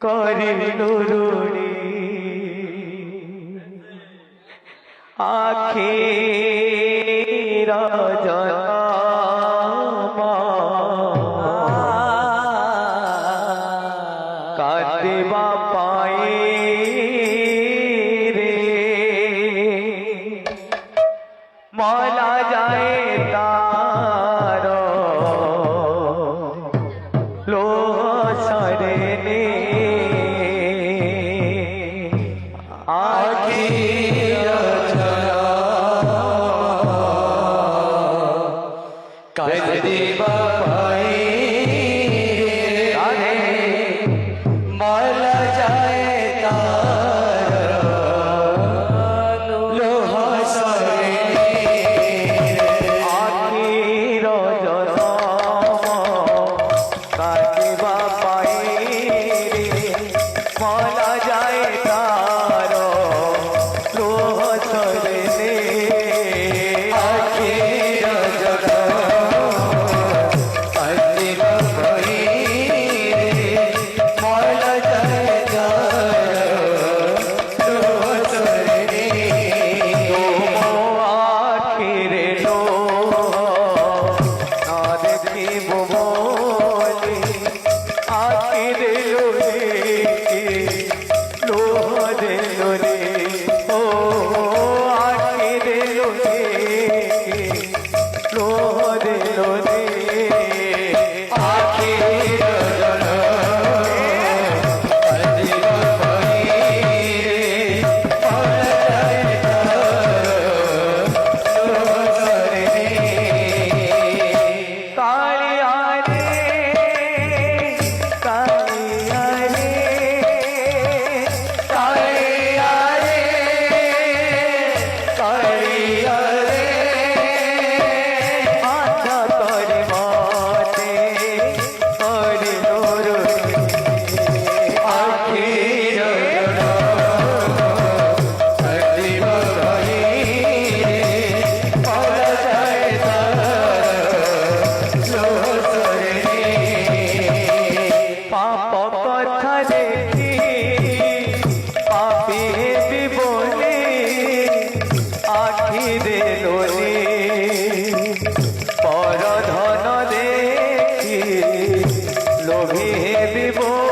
করিলু রুড়ি আখির জনম কাঁদিবা পায়ে রে মলা যায় তার লোহ সরে নে আখির কাঁদিবা পায়ে রে মালা যায় তার লোহ সরে আখির জনম কাঁদিবা পায়ে রে মলা যায় তার লোহ সরে নে আখির কাঁদিবা পায়ে মালা যায় তার লোহ সরে আখিরে লোহ না দেখিব বলে আখিরে লোহ দিল রে ও আখিরে লোহ দিল রে আখির কাঁদিবা পায়ে মালা যায় তার লোহ সরে কালিয়া রে কালিয়া রে কালিয়া রে কালিয়া রে আশা করে মতে করিল রুড়ি আখির কাঁদিবা পায়ে মালা যায় তার লোহ সরে পাপ কথা দেখি পাপি হেবি বলে আখি দিল রে পর ধন দেখি লোভী হেবি বলে